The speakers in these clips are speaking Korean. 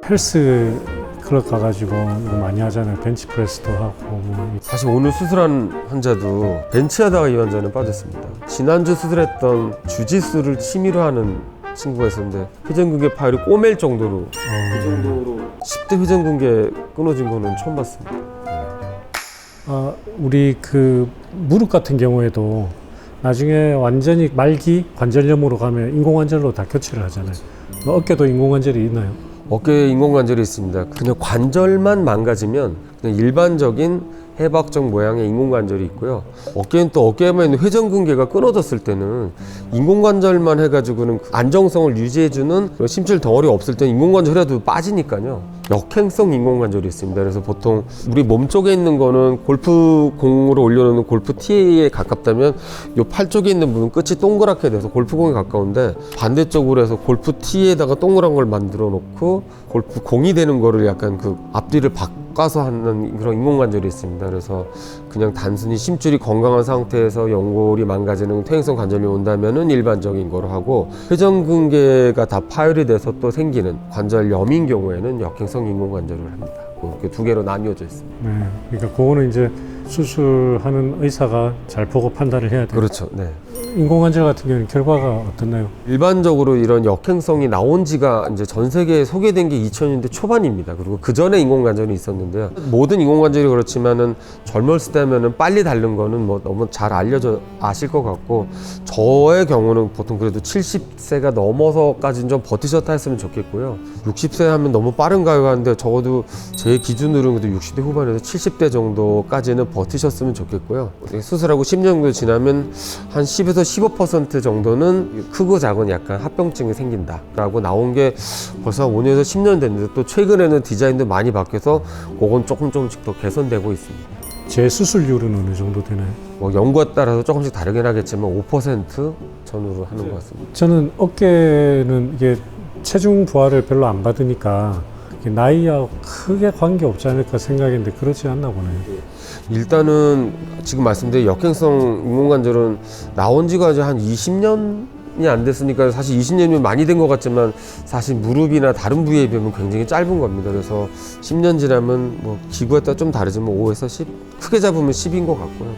헬스 클럽 가가지고 이거 많이 하잖아요. 벤치프레스도 하고 뭐. 사실 오늘 수술한 환자도 벤치하다가 이 환자는 빠졌습니다. 지난주 수술했던 주짓수를 취미로 하는 친구가 있었는데 회전근개 파열이 꼬맬 정도로 그 정도로 10대 회전근개 끊어진 거는 처음 봤습니다. 우리 그 무릎 같은 경우에도 나중에 완전히 말기 관절염으로 가면 인공관절로 다 교체를 하잖아요. 어깨도 인공관절이 있나요? 어깨에 인공관절이 있습니다. 그냥 관절만 망가지면 그냥 일반적인 해박적 모양의 인공관절이 있고요. 어깨는 또 어깨에만 있는 회전근개가 끊어졌을 때는 인공관절만 해가지고는 안정성을 유지해주는 심줄 덩어리 없을 때는 인공관절이라도 빠지니까요. 역행성 인공관절이 있습니다. 그래서 보통 우리 몸 쪽에 있는 거는 골프공으로 올려놓는 골프 티에 가깝다면 이 팔 쪽에 있는 부분 끝이 동그랗게 돼서 골프공에 가까운데 반대쪽으로 해서 골프 티에다가 동그란 걸 만들어 놓고 골프공이 되는 거를 약간 그 앞뒤를 바꿔서 하는 그런 인공관절이 있습니다. 그래서 그냥 단순히 심줄이 건강한 상태에서 연골이 망가지는 퇴행성 관절이 온다면은 일반적인 거로 하고 회전근개가 다 파열이 돼서 또 생기는 관절염인 경우에는 역행성 인공관절을 합니다. 이렇게 두 개로 나뉘어져 있습니다. 네, 그러니까 그거는 이제 수술하는 의사가 잘 보고 판단을 해야 돼요. 그렇죠. 네. 인공관절 같은 경우는 결과가 어떻나요? 일반적으로 이런 역행성이 나온 지가 이제 전 세계에 소개된 게 2000년대 초반입니다. 그리고 그 전에 인공관절이 있었는데요. 모든 인공관절이 그렇지만은 젊었을 때면은 빨리 닳는 거는 뭐 너무 잘 알려져 아실 것 같고 저의 경우는 보통 그래도 70세가 넘어서까지는 좀 버티셨다 했으면 좋겠고요. 60세 하면 너무 빠른가요? 하는데 적어도 제 기준으로는 그래도 60대 후반에서 70대 정도까지는 버티셨으면 좋겠고요. 수술하고 10년 정도 지나면 한 10에서 15% 정도는 크고 작은 약간 합병증이 생긴다라고 나온 게 벌써 5년에서 10년 됐는데 또 최근에는 디자인도 많이 바뀌어서 그건 조금씩 더 개선되고 있습니다. 재수술률은 어느 정도 되나요? 뭐 연구에 따라서 조금씩 다르긴 하겠지만 5% 전후로 하는 것 같습니다. 저는 어깨는 이게 체중 부하를 별로 안 받으니까 나이하고 크게 관계 없지 않을까 생각했는데 그렇지 않나 보네요. 일단은 지금 말씀드린 역행성 인공관절은 나온 지가 이제 한 20년이 안 됐으니까 사실 20년이면 많이 된 것 같지만 사실 무릎이나 다른 부위에 비하면 굉장히 짧은 겁니다. 그래서 10년 지나면 뭐 기구에 따라 좀 다르지만 5에서 10, 크게 잡으면 10인 것 같고요.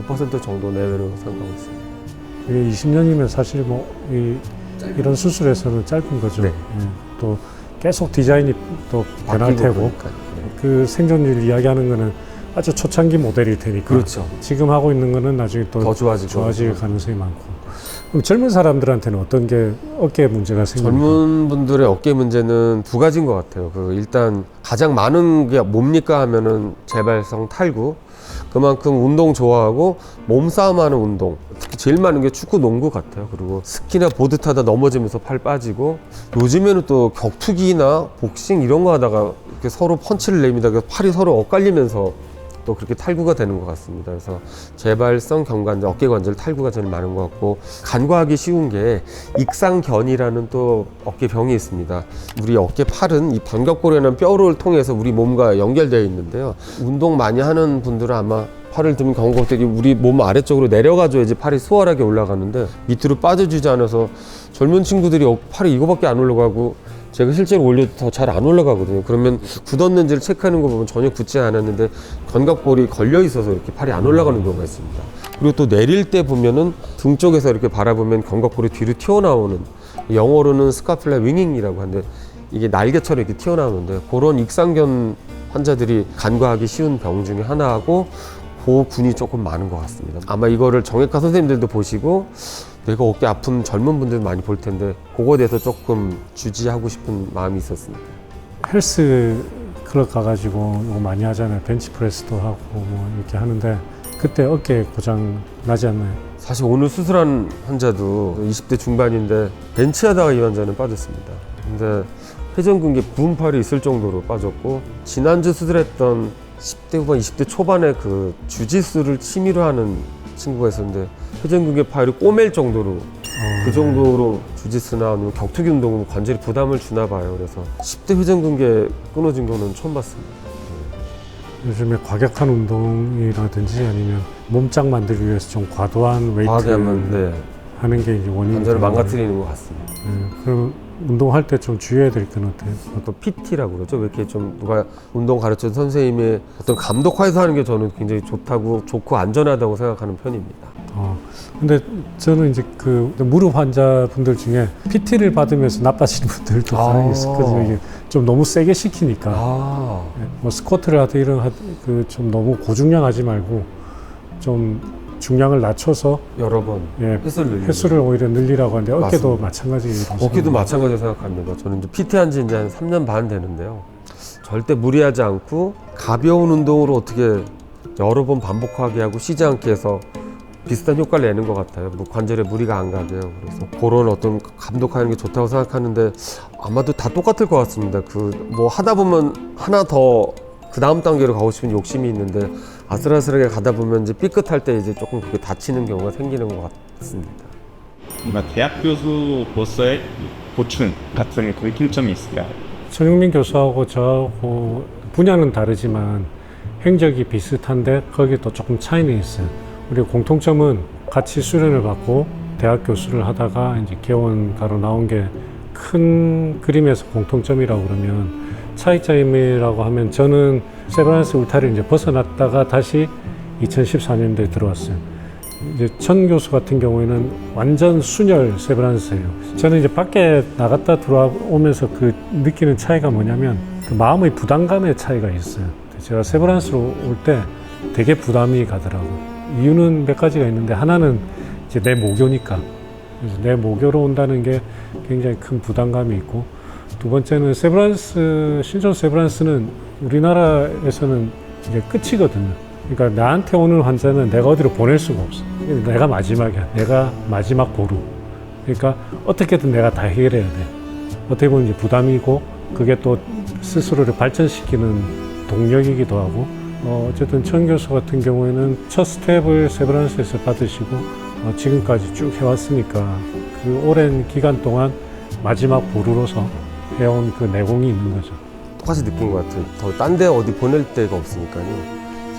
5% 정도 내외로 생각하고 있습니다. 이게 20년이면 사실 뭐 이런 수술에서는 짧은 거죠. 네. 예. 또 계속 디자인이 또 변할 테고 그러니까요. 그 생존율 이야기하는 거는 아주 초창기 모델일 테니까 그렇죠. 지금 하고 있는 거는 나중에 또 더 좋아질 가능성이 많고. 그럼 젊은 사람들한테는 어떤 게 어깨 문제가 생깁니까? 젊은 분들의 어깨 문제는 두 가지인 것 같아요. 일단 가장 많은 게 뭡니까 하면은 재발성 탈구. 그만큼 운동 좋아하고 몸싸움하는 운동. 특히 제일 많은 게 축구, 농구 같아요. 그리고 스키나 보드 타다 넘어지면서 팔 빠지고 요즘에는 또 격투기나 복싱 이런 거 하다가 이렇게 서로 펀치를 내밀다 팔이 서로 엇갈리면서 또 그렇게 탈구가 되는 것 같습니다. 그래서 재발성 경관절, 어깨관절 탈구가 제일 많은 것 같고 간과하기 쉬운 게 익상견이라는 또 어깨병이 있습니다. 우리 어깨 팔은 이 반격골이라는 뼈를 통해서 우리 몸과 연결되어 있는데요. 운동 많이 하는 분들은 아마 팔을 들면 경고되게 우리 몸 아래쪽으로 내려가줘야지 팔이 수월하게 올라가는데 밑으로 빠져주지 않아서 젊은 친구들이 팔이 이거밖에 안 올라가고 제가 실제로 올려도 더 잘 안 올라가거든요. 그러면 굳었는지를 체크하는 거 보면 전혀 굳지 않았는데 견갑골이 걸려 있어서 이렇게 팔이 안 올라가는 경우가 있습니다. 그리고 또 내릴 때 보면은 등 쪽에서 이렇게 바라보면 견갑골이 뒤로 튀어나오는, 영어로는 스카플라 윙잉이라고 하는데 이게 날개처럼 이렇게 튀어나오는데 그런 익상견 환자들이 간과하기 쉬운 병 중에 하나하고 그 군이 조금 많은 것 같습니다. 아마 이거를 정형외과 선생님들도 보시고 내가 어깨 아픈 젊은 분들 많이 볼 텐데 그거에 대해서 조금 주지하고 싶은 마음이 있었습니다. 헬스 클럽 가가지고 이거 많이 하잖아요. 벤치프레스도 하고 뭐 이렇게 하는데 그때 어깨 고장 나지 않나요? 사실 오늘 수술한 환자도 20대 중반인데 벤치하다가 이 환자는 빠졌습니다. 근데 회전근개 부분팔이 있을 정도로 빠졌고 지난주 수술했던 10대 후반, 20대 초반에 그 주짓수를 취미로 하는 친구가 있었는데 회전근개 파열이 꼬맬 정도로 그 정도로 주짓수나 아니면 격투기 운동은 관절이 부담을 주나 봐요. 그래서 10대 회전근개 끊어진 거는 처음 봤습니다. 요즘에 과격한 운동이라든지 아니면 몸짱 만들기 위해서 좀 과도한 웨이트 과하게 하면 하는 게 이제 원인이 관절을 되는 망가뜨리는 것 같습니다. 거예요. 그럼 운동할 때 좀 주의해야 될 건 어때요? 또 PT라고 그러죠. 왜 이렇게 좀 누가 운동 가르쳐 준 선생님의 어떤 감독하에서 하는 게 저는 굉장히 좋고 안전하다고 생각하는 편입니다. 근데 저는 이제 그 무릎 환자분들 중에 PT를 받으면서 나빠지는 분들도 많이 있었거든요. 이게 좀 너무 세게 시키니까. 뭐 스쿼트를 하든 이런 좀 너무 고중량 하지 말고 좀 중량을 낮춰서 여러 번 예, 횟수를 횟수를 오히려 늘리라고 하는데 어깨도 맞습니다. 마찬가지로 어깨도 마찬가지로 생각합니다. 저는 이제 PT 한 지 이제 한 3년 반 되는데요. 절대 무리하지 않고 가벼운 운동으로 어떻게 여러 번 반복하게 하고 쉬지 않게 해서 비슷한 효과를 내는 것 같아요. 뭐 관절에 무리가 안 가게요. 그래서 그런 어떤 감독하는 게 좋다고 생각하는데 아마도 다 똑같을 것 같습니다. 뭐 하다 보면 하나 더 그 다음 단계로 가고 싶은 욕심이 있는데 아슬아슬하게 가다 보면 이제 삐끗할 때 이제 조금 그게 다치는 경우가 생기는 것 같습니다. 뭔가 대학 교수로서의 고충 같은 느낌점이 있을까요? 천용민 교수하고 저하고 분야는 다르지만 행적이 비슷한데 거기도 조금 차이는 있어요. 우리 공통점은 같이 수련을 받고 대학 교수를 하다가 이제 개원가로 나온 게 큰 그림에서 공통점이라고 그러면 차이점이라고 하면 저는 세브란스 울타리를 이제 벗어났다가 다시 2014년도에 들어왔어요. 이제 천 교수 같은 경우에는 완전 순혈 세브란스예요. 저는 이제 밖에 나갔다 들어오면서 그 느끼는 차이가 뭐냐면 그 마음의 부담감의 차이가 있어요. 제가 세브란스로 올 때 되게 부담이 가더라고요. 이유는 몇 가지가 있는데 하나는 이제 내 모교니까. 그래서 내 모교로 온다는 게 굉장히 큰 부담감이 있고 두 번째는 신촌 세브란스는 우리나라에서는 이제 끝이거든요. 그러니까 나한테 오는 환자는 내가 어디로 보낼 수가 없어. 내가 마지막이야. 내가 마지막 보루. 그러니까 어떻게든 내가 다 해결해야 돼. 어떻게 보면 이제 부담이고 그게 또 스스로를 발전시키는 동력이기도 하고 어쨌든 천 교수 같은 경우에는 첫 스텝을 세브란스에서 받으시고 지금까지 쭉 해왔으니까 그 오랜 기간 동안 마지막 보루로서 해온 그 내공이 있는 거죠. 똑같이 느낀 것 같아요. 더 딴 데 어디 보낼 데가 없으니까요.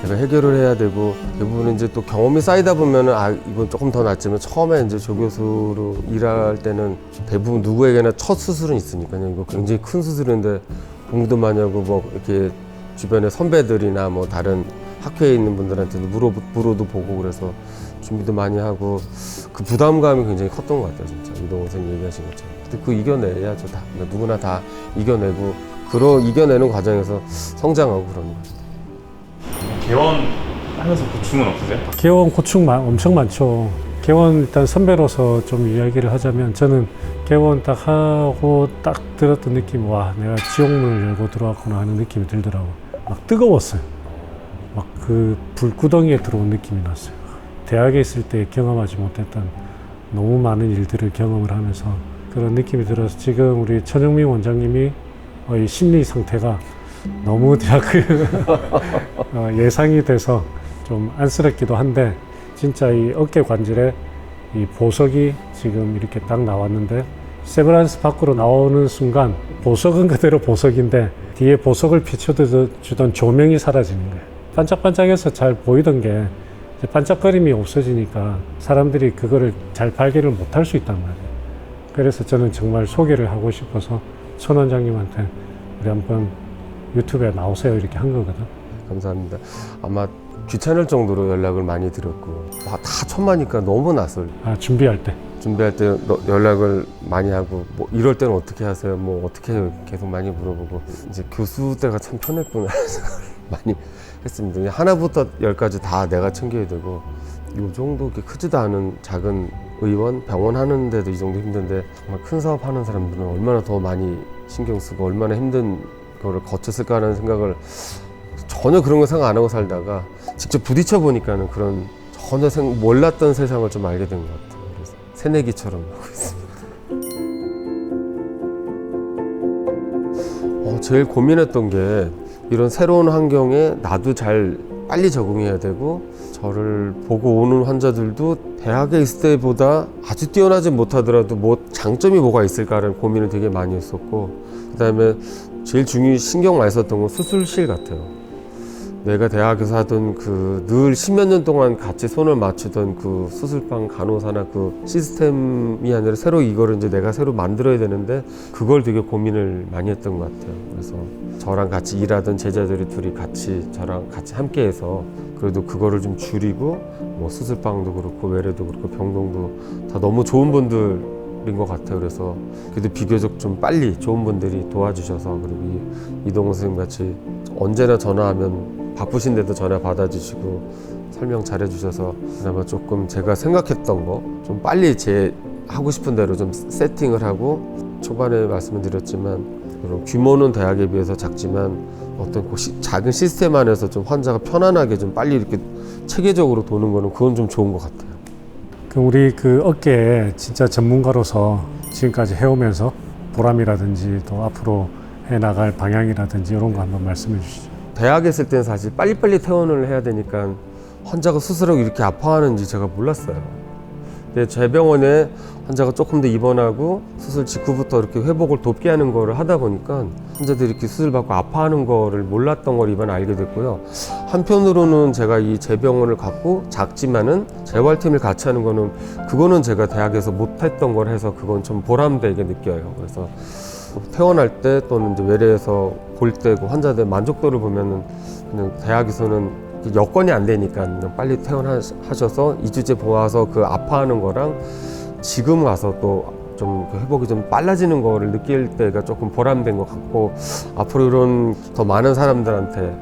제가 해결을 해야 되고 대부분 이제 또 경험이 쌓이다 보면은 이건 조금 더 낫지만 처음에 이제 조교수로 일할 때는 대부분 누구에게나 첫 수술은 있으니까요. 이거 굉장히 큰 수술인데 공부도 많이 하고 뭐 이렇게 주변에 선배들이나 뭐 다른 학회에 있는 분들한테도 물어도 보고 그래서 준비도 많이 하고 그 부담감이 굉장히 컸던 것 같아요. 진짜 이동호 선생님 얘기하신 것처럼. 근데 그 이겨내야죠. 다 누구나 다 이겨내고 이겨내는 과정에서 성장하고 그런 것 같아요. 개원하면서 고충은 없으세요? 개원 고충 엄청 많죠. 개원 일단 선배로서 좀 이야기를 하자면 저는 개원 딱 하고 딱 들었던 느낌, 와, 내가 지옥문을 열고 들어왔구나 하는 느낌이 들더라고요. 막 뜨거웠어요. 막 그 불구덩이에 들어온 느낌이 났어요. 대학에 있을 때 경험하지 못했던 너무 많은 일들을 경험을 하면서 그런 느낌이 들어서 지금 우리 천영민 원장님이 이 심리 상태가 너무 예상이 돼서 좀 안쓰럽기도 한데 진짜 이 어깨 관절에 이 보석이 지금 이렇게 딱 나왔는데 세브란스 밖으로 나오는 순간 보석은 그대로 보석인데 뒤에 보석을 비춰주던 조명이 사라지는 거예요. 반짝반짝해서 잘 보이던 게 반짝거림이 없어지니까 사람들이 그거를 잘 발견을 못할 수 있단 말이에요. 그래서 저는 정말 소개를 하고 싶어서 천 원장님한테 우리 한번 유튜브에 나오세요 이렇게 한 거거든. 감사합니다. 아마 귀찮을 정도로 연락을 많이 드렸고 다 천마니까 너무 낯설고 준비할 때 연락을 많이 하고 뭐 이럴 때는 어떻게 하세요? 뭐 어떻게 해요? 계속 많이 물어보고 이제 교수 때가 참 편했구나 생각을 많이 했습니다. 하나부터 열까지 다 내가 챙겨야 되고 이 정도 이렇게 크지도 않은 작은 의원, 병원 하는데도 이 정도 힘든데 정말 큰 사업 하는 사람들은 얼마나 더 많이 신경 쓰고 얼마나 힘든 거를 거쳤을까 하는 생각을 전혀 그런 거 생각 안 하고 살다가 직접 부딪혀 보니까는 그런 전혀 몰랐던 세상을 좀 알게 된 것 같아요. 그래서 새내기처럼 하고 있습니다. 제일 고민했던 게 이런 새로운 환경에 나도 빨리 적응해야 되고 저를 보고 오는 환자들도 대학에 있을 때보다 아주 뛰어나지 못하더라도 장점이 뭐가 있을까라는 고민을 되게 많이 했었고 그다음에 제일 신경 많이 썼던 건 수술실 같아요. 내가 대학에서 하던 그 늘 십몇 년 동안 같이 손을 맞추던 그 수술방 간호사나 그 시스템이 아니라 새로 이거를 이제 내가 새로 만들어야 되는데 그걸 되게 고민을 많이 했던 것 같아요. 그래서 저랑 같이 일하던 제자들이 둘이 같이 저랑 같이 함께해서 그래도 그거를 좀 줄이고 뭐 수술방도 그렇고 외래도 그렇고 병동도 다 너무 좋은 분들인 것 같아요. 그래서 그래도 비교적 좀 빨리 좋은 분들이 도와주셔서 그리고 이동훈 선생님 같이 언제나 전화하면 바쁘신데도 전화 받아주시고 설명 잘해주셔서 그나마 조금 제가 생각했던 거 좀 빨리 제 하고 싶은 대로 좀 세팅을 하고 초반에 말씀을 드렸지만 그런 규모는 대학에 비해서 작지만 어떤 작은 시스템 안에서 좀 환자가 편안하게 좀 빨리 이렇게 체계적으로 도는 거는 그건 좀 좋은 것 같아요. 우리 그 업계에 진짜 전문가로서 지금까지 해오면서 보람이라든지 또 앞으로 해나갈 방향이라든지 이런 거 한번 말씀해 주시죠. 대학에 있을 때는 사실 빨리빨리 퇴원을 해야 되니까 환자가 수술하고 이렇게 아파하는지 제가 몰랐어요. 근데 제 병원에 환자가 조금 더 입원하고 수술 직후부터 이렇게 회복을 돕게 하는 거를 하다 보니까 환자들이 이렇게 수술 받고 아파하는 거를 몰랐던 걸 이번에 알게 됐고요. 한편으로는 제가 이 재병원을 갖고 작지만은 재활팀을 같이 하는 거는 그거는 제가 대학에서 못했던 걸 해서 그건 좀 보람되게 느껴요. 그래서 퇴원할 때 또는 이제 외래에서 볼 때 그 환자들 만족도를 보면은 그냥 대학에서는 여건이 안 되니까 그냥 빨리 퇴원하셔서 2주째 보아서 그 아파하는 거랑 지금 와서 또 좀 회복이 좀 빨라지는 거를 느낄 때가 조금 보람된 것 같고 앞으로 이런 더 많은 사람들한테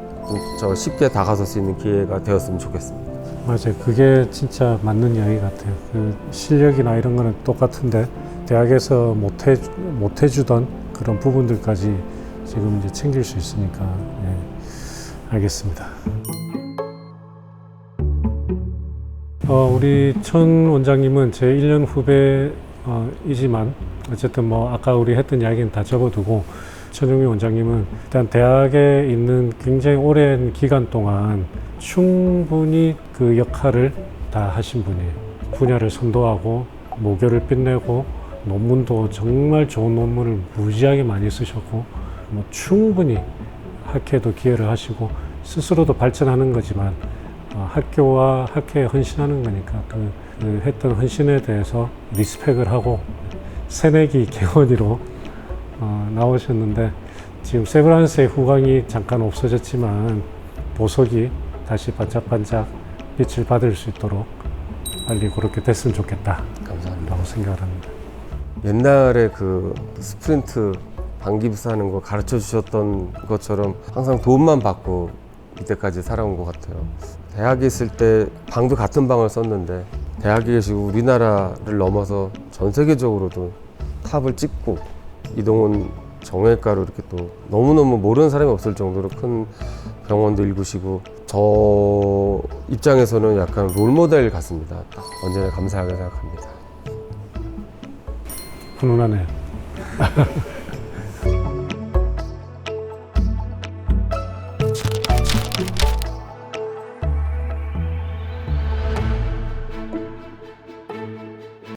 저 쉽게 다가설 수 있는 기회가 되었으면 좋겠습니다. 맞아요. 그게 진짜 맞는 이야기 같아요. 그 실력이나 이런 거는 똑같은데 대학에서 못 해주던 그런 부분들까지 지금 이제 챙길 수 있으니까 예, 알겠습니다. 우리 천 원장님은 제 1년 후배이지만 어쨌든 뭐 아까 우리 했던 이야기는 다 접어두고 천용민 원장님은 일단 대학에 있는 굉장히 오랜 기간 동안 충분히 그 역할을 다 하신 분이에요. 분야를 선도하고 모교를 빛내고 논문도 정말 좋은 논문을 무지하게 많이 쓰셨고 뭐 충분히 학회도 기여를 하시고 스스로도 발전하는 거지만 학교와 학회에 헌신하는 거니까 그 했던 헌신에 대해서 리스펙을 하고 새내기 개원이로 나오셨는데 지금 세브란스의 후광이 잠깐 없어졌지만 보석이 다시 반짝반짝 빛을 받을 수 있도록 빨리 그렇게 됐으면 좋겠다. 감사합니다. 라고 생각을 합니다. 옛날에 그 스프린트 방기부스 하는 거 가르쳐 주셨던 것처럼 항상 도움만 받고 이때까지 살아온 것 같아요. 대학에 있을 때 방도 같은 방을 썼는데 대학에 계시고 우리나라를 넘어서 전 세계적으로도 탑을 찍고 이동훈 정형외과로 이렇게 또 너무너무 모르는 사람이 없을 정도로 큰 병원도 일구시고 저 입장에서는 약간 롤모델 같습니다. 언제나 감사하게 생각합니다. 훈훈하네요.